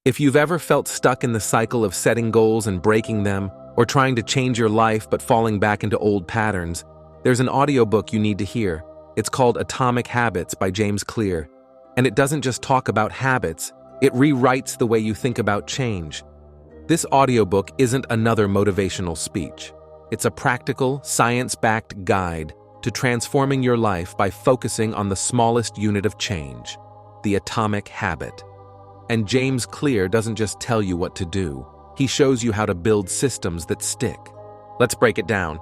If you've ever felt stuck in the cycle of setting goals and breaking them, or trying to change your life but falling back into old patterns, there's an audiobook you need to hear. It's called Atomic Habits by James Clear. And it doesn't just talk about habits, it rewrites the way you think about change. This audiobook isn't another motivational speech. It's a practical, science-backed guide to transforming your life by focusing on the smallest unit of change, the atomic habit. And James Clear doesn't just tell you what to do, he shows you how to build systems that stick. Let's break it down.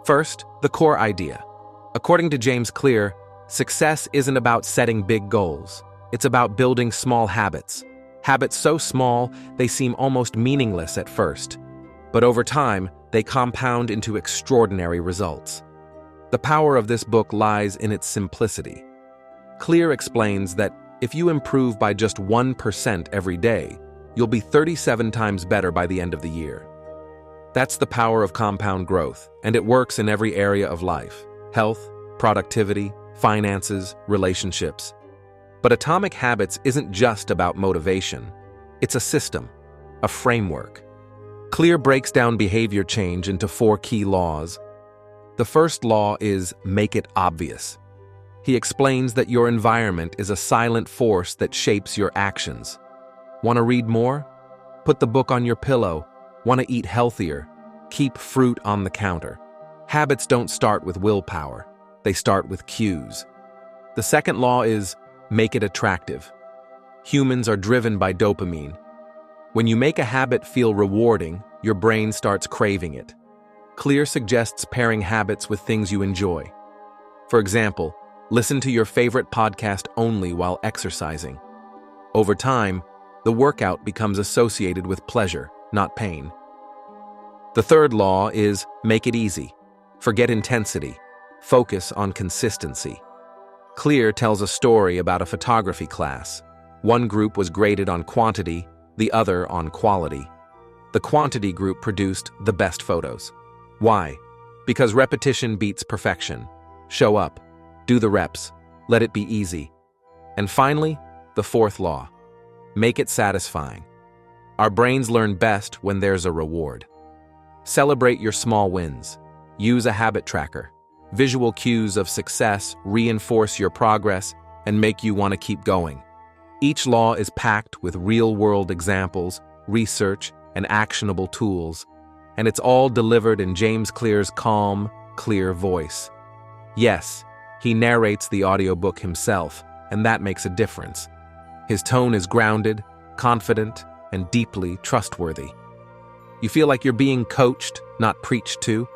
First, the core idea. According to James Clear, success isn't about setting big goals. It's about building small habits. Habits so small, they seem almost meaningless at first. But over time, they compound into extraordinary results. The power of this book lies in its simplicity. Clear explains that if you improve by just 1% every day, you'll be 37 times better by the end of the year. That's the power of compound growth, and it works in every area of life: health, productivity, finances, relationships. But Atomic Habits isn't just about motivation. It's a system, a framework. Clear breaks down behavior change into 4 key laws. The first law is make it obvious. He explains that your environment is a silent force that shapes your actions. Want to read more? Put the book on your pillow. Want to eat healthier? Keep fruit on the counter. Habits don't start with willpower. They start with cues. The second law is make it attractive. Humans are driven by dopamine. When you make a habit feel rewarding, your brain starts craving it. Clear suggests pairing habits with things you enjoy. For example, listen to your favorite podcast only while exercising. Over time, the workout becomes associated with pleasure, not pain. The third law is make it easy. Forget intensity. Focus on consistency. Clear tells a story about a photography class. One group was graded on quantity, the other on quality. The quantity group produced the best photos. Why? Because repetition beats perfection. Show up. Do the reps. Let it be easy. And finally, the fourth law. Make it satisfying. Our brains learn best when there's a reward. Celebrate your small wins. Use a habit tracker. Visual cues of success reinforce your progress and make you want to keep going. Each law is packed with real-world examples, research, and actionable tools, and it's all delivered in James Clear's calm, clear voice. Yes, he narrates the audiobook himself, and that makes a difference. His tone is grounded, confident, and deeply trustworthy. You feel like you're being coached, not preached to.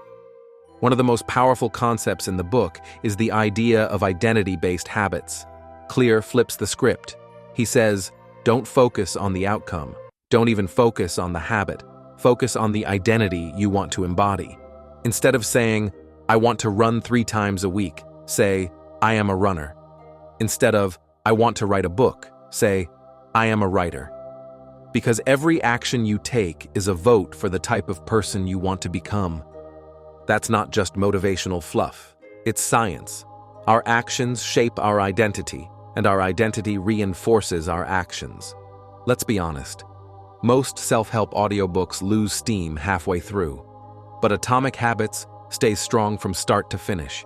One of the most powerful concepts in the book is the idea of identity-based habits. Clear flips the script. He says, don't focus on the outcome. Don't even focus on the habit. Focus on the identity you want to embody. Instead of saying, I want to run 3 times a week, say, I am a runner. Instead of, I want to write a book, say, I am a writer. Because every action you take is a vote for the type of person you want to become. That's not just motivational fluff. It's science. Our actions shape our identity, and our identity reinforces our actions. Let's be honest. Most self-help audiobooks lose steam halfway through, but Atomic Habits stays strong from start to finish.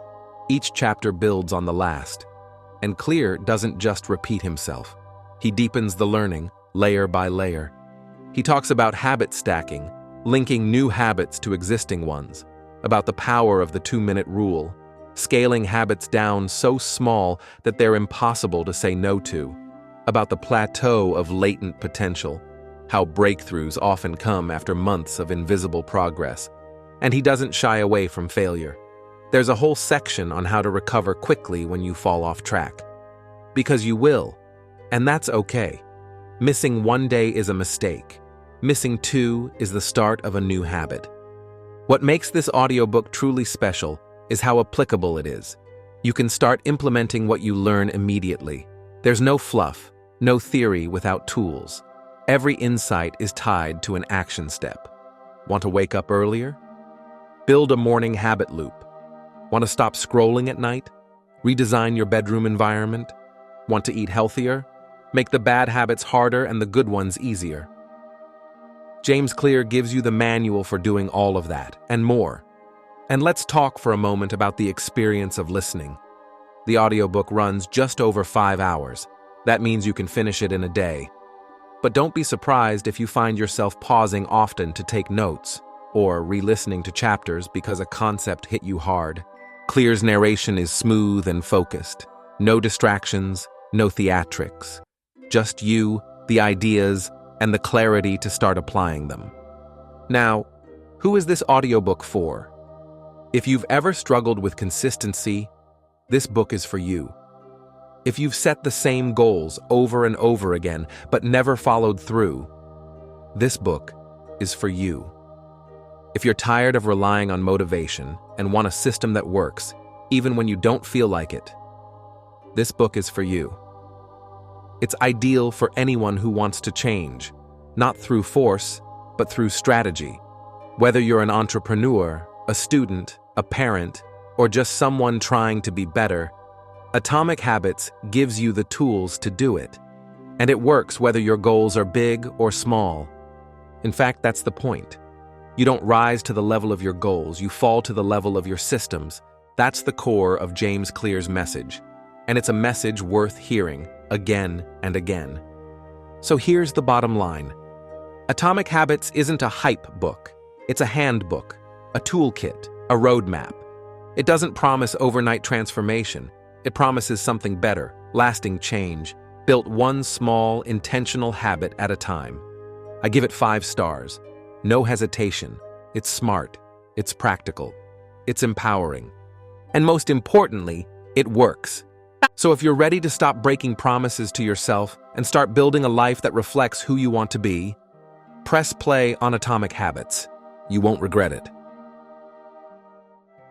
Each chapter builds on the last. And Clear doesn't just repeat himself. He deepens the learning, layer by layer. He talks about habit stacking, linking new habits to existing ones, about the power of the 2-minute rule, scaling habits down so small that they're impossible to say no to, about the plateau of latent potential, how breakthroughs often come after months of invisible progress. And he doesn't shy away from failure. There's a whole section on how to recover quickly when you fall off track. Because you will, and that's okay. Missing 1 day is a mistake. Missing 2 is the start of a new habit. What makes this audiobook truly special is how applicable it is. You can start implementing what you learn immediately. There's no fluff, no theory without tools. Every insight is tied to an action step. Want to wake up earlier? Build a morning habit loop. Want to stop scrolling at night? Redesign your bedroom environment? Want to eat healthier? Make the bad habits harder and the good ones easier. James Clear gives you the manual for doing all of that, and more. And let's talk for a moment about the experience of listening. The audiobook runs just over 5 hours. That means you can finish it in a day. But don't be surprised if you find yourself pausing often to take notes, or re-listening to chapters because a concept hit you hard. Clear's narration is smooth and focused. No distractions, no theatrics. Just you, the ideas, and the clarity to start applying them. Now, who is this audiobook for? If you've ever struggled with consistency, this book is for you. If you've set the same goals over and over again but never followed through, this book is for you. If you're tired of relying on motivation and want a system that works, even when you don't feel like it, this book is for you. It's ideal for anyone who wants to change, not through force, but through strategy. Whether you're an entrepreneur, a student, a parent, or just someone trying to be better, Atomic Habits gives you the tools to do it. And it works whether your goals are big or small. In fact, that's the point. You don't rise to the level of your goals, you fall to the level of your systems. That's the core of James Clear's message. And it's a message worth hearing again and again. So here's the bottom line. Atomic Habits isn't a hype book. It's a handbook, a toolkit, a roadmap. It doesn't promise overnight transformation. It promises something better, lasting change, built one small, intentional habit at a time. I give it 5 stars. No hesitation. It's smart. It's practical. It's empowering. And most importantly, it works. So if you're ready to stop breaking promises to yourself and start building a life that reflects who you want to be, press play on Atomic Habits. You won't regret it.